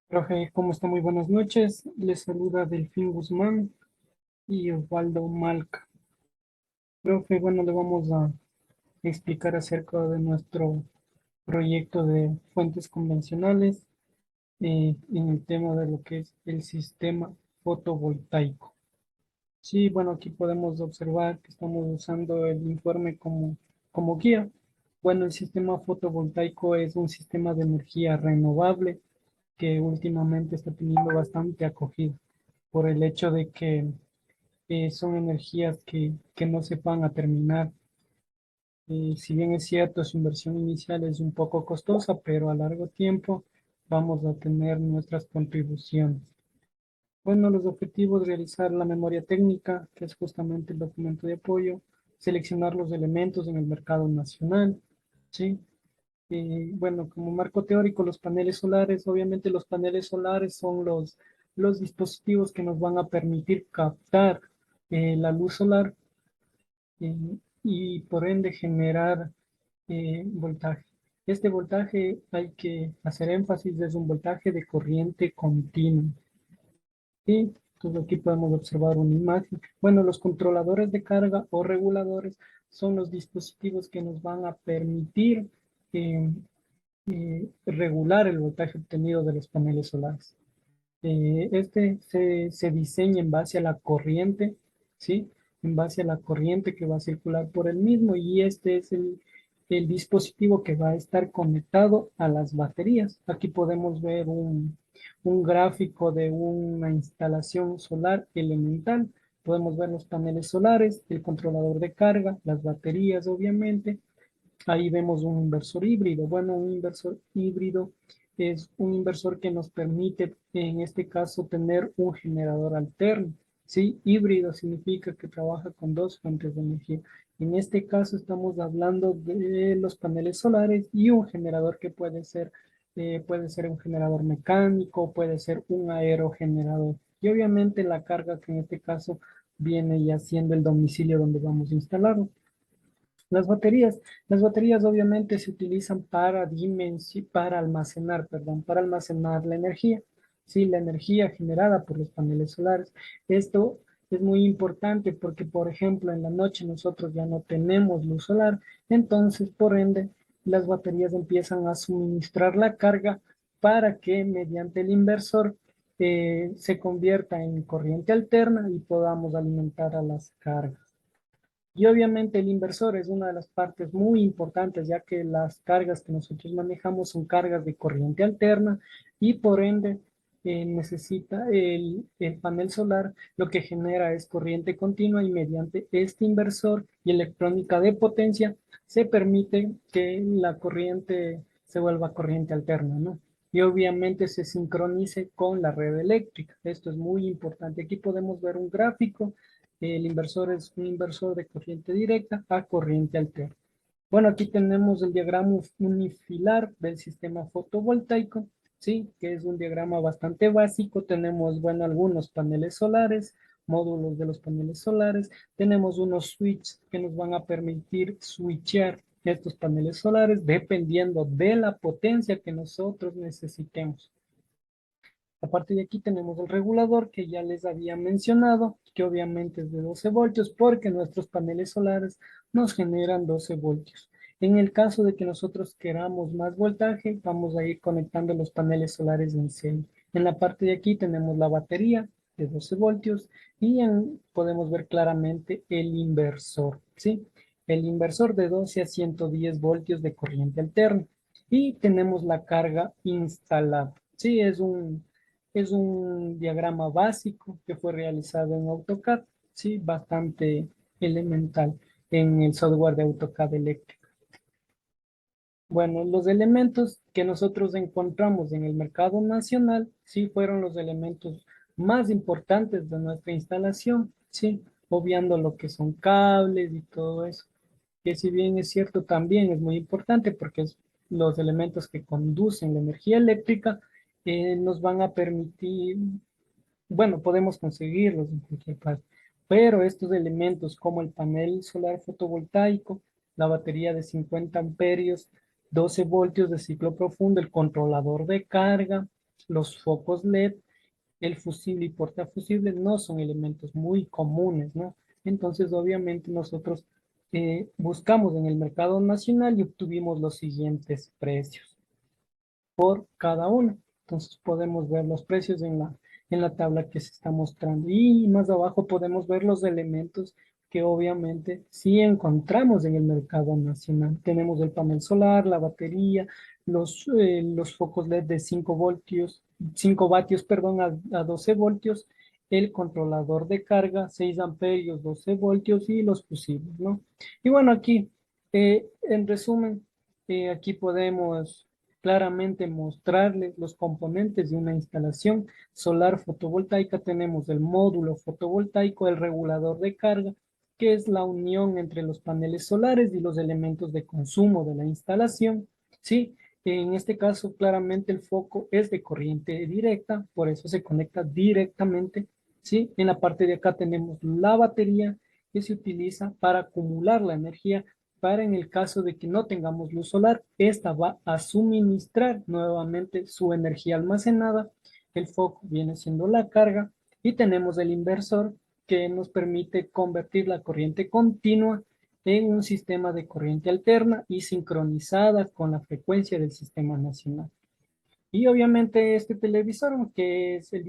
Profe, ¿cómo está? Muy buenas noches. Les saluda Delfín Guzmán y Osvaldo Malca. Profe, bueno, le vamos a explicar acerca de nuestro proyecto de fuentes convencionales en el tema de lo que es el sistema fotovoltaico. Sí, bueno, aquí podemos observar que estamos usando el informe como guía. Bueno, el sistema fotovoltaico es un sistema de energía renovable que últimamente está teniendo bastante acogida por el hecho de que son energías que no se van a terminar. Si bien es cierto, su inversión inicial es un poco costosa, pero a largo tiempo vamos a tener nuestras contribuciones. Bueno, los objetivos, realizar la memoria técnica, que es justamente el documento de apoyo, seleccionar los elementos en el mercado nacional, ¿sí? Bueno, como marco teórico, los paneles solares, obviamente los paneles solares son los dispositivos que nos van a permitir captar la luz solar y por ende generar voltaje. Este voltaje hay que hacer énfasis, es un voltaje de corriente continua. Y entonces aquí podemos observar una imagen. Bueno, los controladores de carga o reguladores son los dispositivos que nos van a permitir eh, regular el voltaje obtenido de los paneles solares. Este se diseña en base a la corriente, ¿sí? En base a la corriente que va a circular por el mismo y este es el dispositivo que va a estar conectado a las baterías. Aquí podemos ver un gráfico de una instalación solar elemental. Podemos ver los paneles solares, el controlador de carga, las baterías, obviamente. Ahí vemos un inversor híbrido. Bueno, un inversor híbrido es un inversor que nos permite, en este caso, tener un generador alterno. ¿Sí? Híbrido significa que trabaja con dos fuentes de energía. En este caso estamos hablando de los paneles solares y un generador que puede ser un generador mecánico, puede ser un aerogenerador. Y obviamente la carga que en este caso viene ya siendo el domicilio donde vamos a instalarlo. Las baterías obviamente se utilizan para almacenar la energía, sí, la energía generada por los paneles solares. Esto es muy importante porque, por ejemplo, en la noche nosotros ya no tenemos luz solar, entonces, por ende, las baterías empiezan a suministrar la carga para que mediante el inversor se convierta en corriente alterna y podamos alimentar a las cargas. Y obviamente el inversor es una de las partes muy importantes, ya que las cargas que nosotros manejamos son cargas de corriente alterna y por ende necesita el panel solar, lo que genera es corriente continua y mediante este inversor y electrónica de potencia se permite que la corriente se vuelva corriente alterna, ¿no? Y obviamente se sincronice con la red eléctrica. Esto es muy importante. Aquí podemos ver un gráfico. El inversor es un inversor de corriente directa a corriente alterna. Bueno, aquí tenemos el diagrama unifilar del sistema fotovoltaico, ¿sí? Que es un diagrama bastante básico. Tenemos, bueno, algunos paneles solares, módulos de los paneles solares. Tenemos unos switches que nos van a permitir switchar estos paneles solares dependiendo de la potencia que nosotros necesitemos. Aparte de aquí tenemos el regulador que ya les había mencionado, que obviamente es de 12 voltios porque nuestros paneles solares nos generan 12 voltios. En el caso de que nosotros queramos más voltaje, vamos a ir conectando los paneles solares en serie. En la parte de aquí tenemos la batería de 12 voltios y podemos ver claramente el inversor, ¿sí? El inversor de 12 a 110 voltios de corriente alterna. Y tenemos la carga instalada. Sí, es un diagrama básico que fue realizado en AutoCAD, sí, bastante elemental en el software de AutoCAD eléctrico. Bueno, los elementos que nosotros encontramos en el mercado nacional, sí, fueron los elementos más importantes de nuestra instalación, sí, obviando lo que son cables y todo eso, que si bien es cierto también es muy importante porque es los elementos que conducen la energía eléctrica nos van a permitir, bueno, podemos conseguirlos en cualquier parte, pero estos elementos como el panel solar fotovoltaico, la batería de 50 amperios, 12 voltios de ciclo profundo, el controlador de carga, los focos LED, el fusible y portafusible no son elementos muy comunes, ¿no? Entonces, obviamente, nosotros buscamos en el mercado nacional y obtuvimos los siguientes precios por cada uno. Entonces, podemos ver los precios en la tabla que se está mostrando. Y más abajo podemos ver los elementos que obviamente sí encontramos en el mercado nacional. Tenemos el panel solar, la batería, los focos LED de 5 vatios, perdón, a 12 voltios, el controlador de carga, 6 amperios, 12 voltios y los fusibles, ¿no? Y bueno, aquí, en resumen, aquí podemos claramente mostrarles los componentes de una instalación solar fotovoltaica. Tenemos el módulo fotovoltaico, el regulador de carga, que es la unión entre los paneles solares y los elementos de consumo de la instalación. ¿Sí? En este caso, claramente el foco es de corriente directa, por eso se conecta directamente. ¿Sí? En la parte de acá tenemos la batería que se utiliza para acumular la energía para en el caso de que no tengamos luz solar, esta va a suministrar nuevamente su energía almacenada. El foco viene siendo la carga y tenemos el inversor que nos permite convertir la corriente continua en un sistema de corriente alterna y sincronizada con la frecuencia del sistema nacional. Y obviamente este televisor, que es el